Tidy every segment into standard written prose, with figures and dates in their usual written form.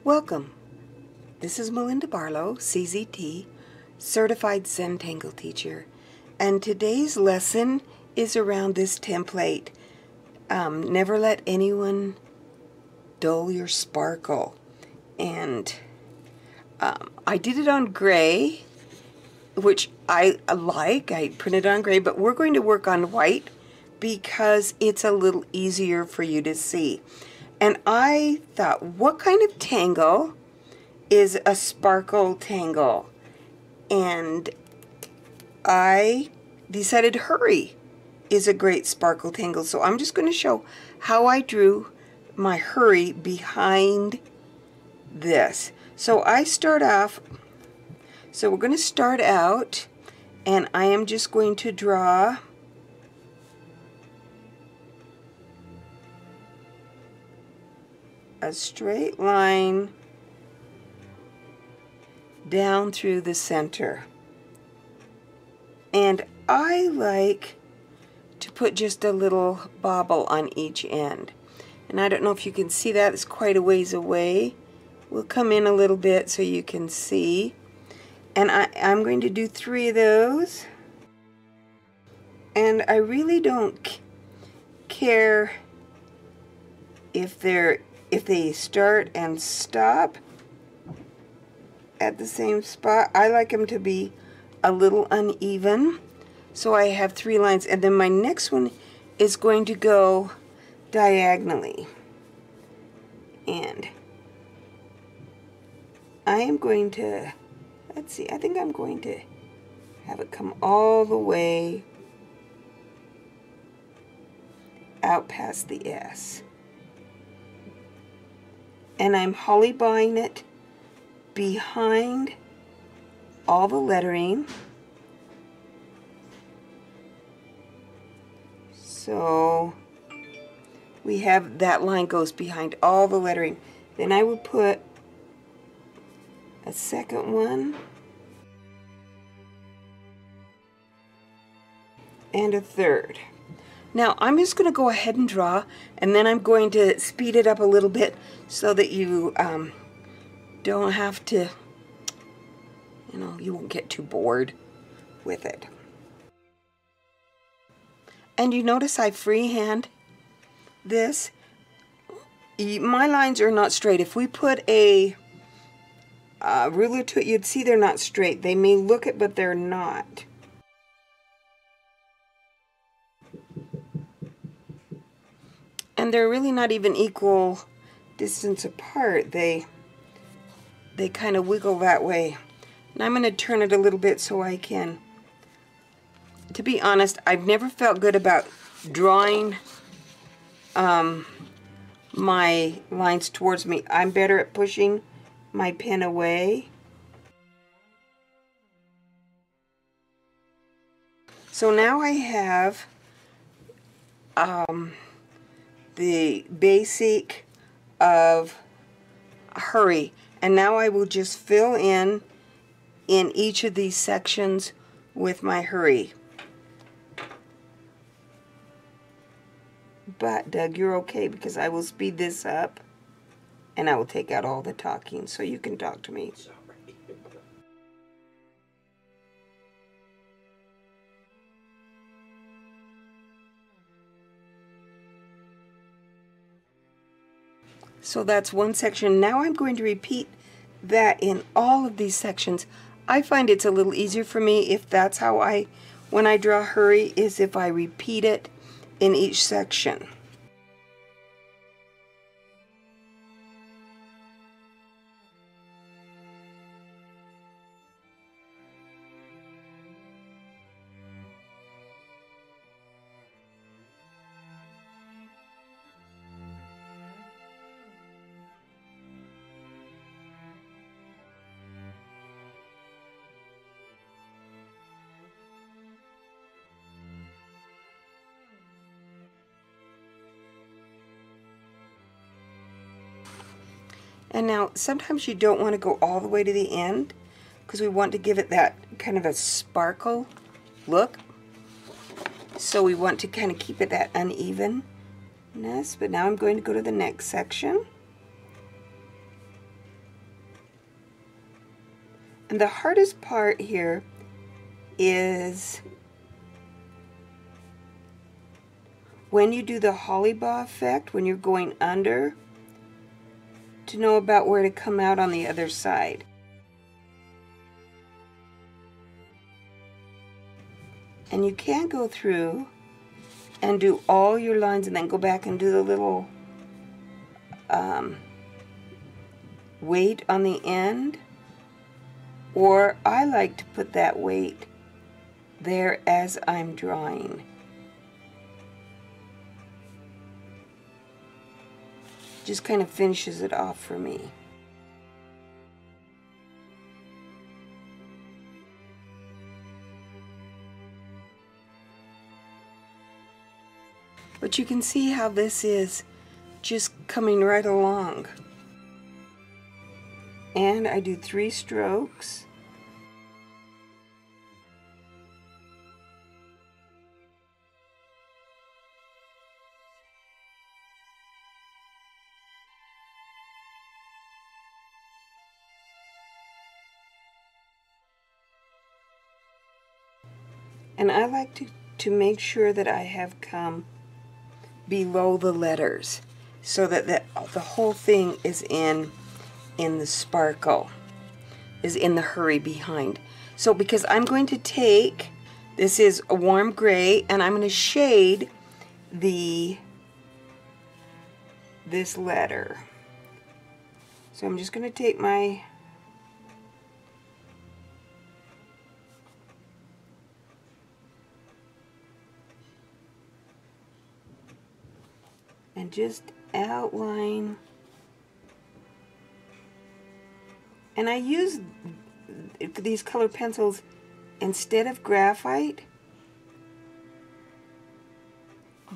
Welcome. This is Melinda Barlow, CZT, Certified Zentangle Teacher, and today's lesson is around this template. Never let anyone dull your sparkle. And I did it on gray, which I like. I printed on gray, but we're going to work on white because it's a little easier for you to see. And I thought, what kind of tangle is a sparkle tangle? And I decided Hurry is a great sparkle tangle. So I'm just going to show how I drew my Hurry behind this. So I start off, so we're going to start out, and I am just going to draw a straight line down through the center. And I like to put just a little bobble on each end. And I don't know if you can see that, it's quite a ways away. We'll come in a little bit so you can see. And I'm going to do 3 of those. And I really don't care if they start and stop at the same spot. I like them to be a little uneven. So I have 3 lines, and then my next one is going to go diagonally. And I am going to, let's see, I think I'm going to have it come all the way out past the S. And I'm hollyballing it behind all the lettering. So we have that line goes behind all the lettering. Then I will put a second one and a third. Now I'm just going to go ahead and draw, and then I'm going to speed it up a little bit so that you don't have to, you won't get too bored with it. And you notice I freehand this. My lines are not straight. If we put a ruler to it, you'd see they're not straight. They may look it, but they're not. And they're really not even equal distance apart. They kind of wiggle that way. And I'm going to turn it a little bit so I can. To be honest, I've never felt good about drawing my lines towards me. I'm better at pushing my pen away. So now I have the basic of Hurry, and now I will just fill in each of these sections with my Hurry. But Doug, you're okay because I will speed this up and I will take out all the talking so you can talk to me. Sorry. So that's one section. Now I'm going to repeat that in all of these sections. I find it's a little easier for me if that's how when I draw Hurry, is if I repeat it in each section. And now sometimes you don't want to go all the way to the end because we want to give it that kind of a sparkle look. So we want to kind of keep it that unevenness. But now I'm going to go to the next section. And the hardest part here is when you do the Hollyball effect, when you're going under, to know about where to come out on the other side. And you can go through and do all your lines and then go back and do the little weight on the end, or I like to put that weight there as I'm drawing. Just kind of finishes it off for me. But you can see how this is just coming right along. And I do 3 strokes. And I like to make sure that I have come below the letters so that the whole thing is in the sparkle, is in the hurry behind. So because I'm going to take, this is a warm gray, and I'm going to shade this letter. So I'm just going to take my and just outline. And I use these color pencils instead of graphite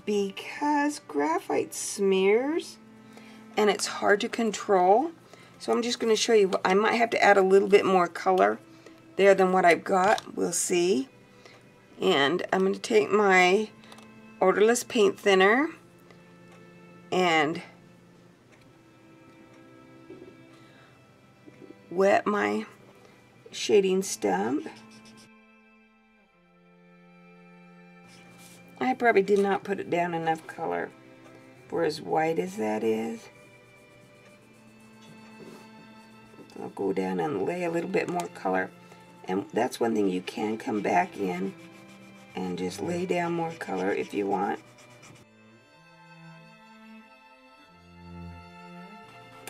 because graphite smears and it's hard to control. So I'm just going to show you. I might have to add a little bit more color there than what I've got. We'll see. And I'm going to take my odorless paint thinner and wet my shading stump. I probably did not put it down enough color for as white as that is. I'll go down and lay a little bit more color. And that's one thing, you can come back in and just lay down more color if you want.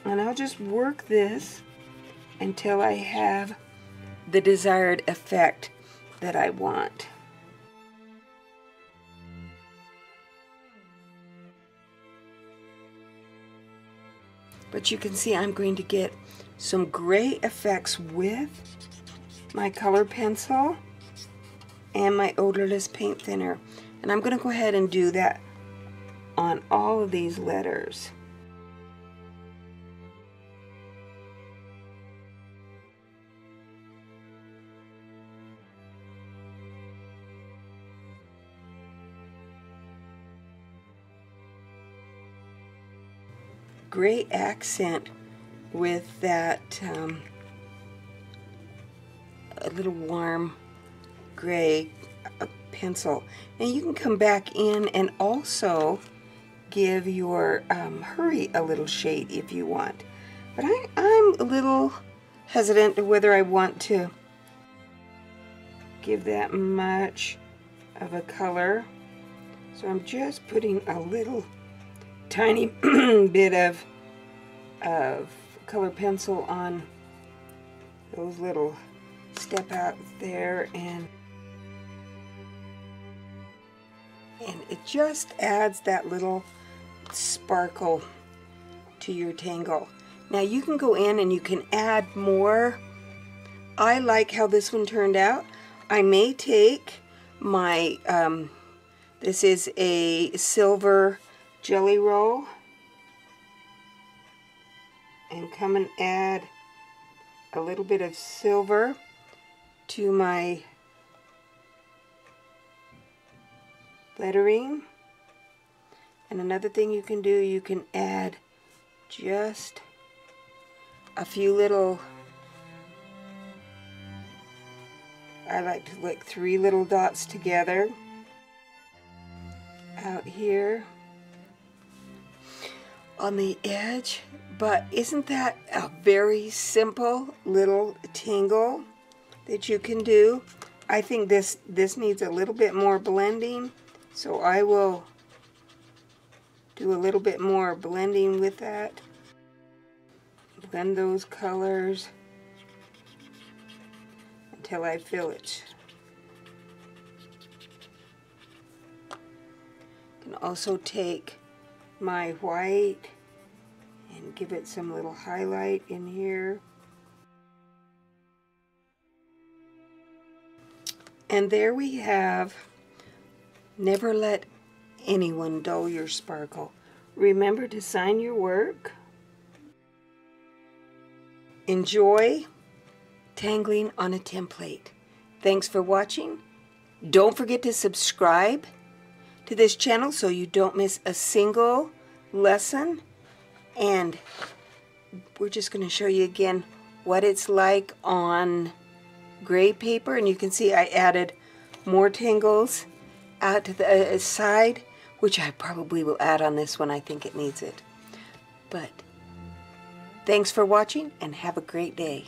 And I'll just work this until I have the desired effect that I want. But you can see I'm going to get some gray effects with my color pencil and my odorless paint thinner. And I'm going to go ahead and do that on all of these letters. Great accent with that a little warm gray pencil. And you can come back in and also give your hurry a little shade if you want. But I'm a little hesitant to whether I want to give that much of a color. So I'm just putting a little tiny bit of color pencil on those little step outs there, and it just adds that little sparkle to your tangle. Now you can go in and you can add more. I like how this one turned out. I may take my this is a silver jelly roll and come and add a little bit of silver to my lettering. And another thing you can do, you can add just a few little I like to lick 3 little dots together out here on the edge. But isn't that a very simple little tingle that you can do? I think this needs a little bit more blending, so I will do a little bit more blending with that. Blend those colors until I feel it. I can also take my white and give it some little highlight in here. And there we have Never Let Anyone Dull Your Sparkle. Remember to sign your work. Enjoy tangling on a template. Thanks for watching. Don't forget to subscribe to this channel so you don't miss a single lesson. And we're just going to show you again what it's like on gray paper. And you can see I added more tangles out to the side, which I probably will add on this one. I think it needs it. But thanks for watching and have a great day.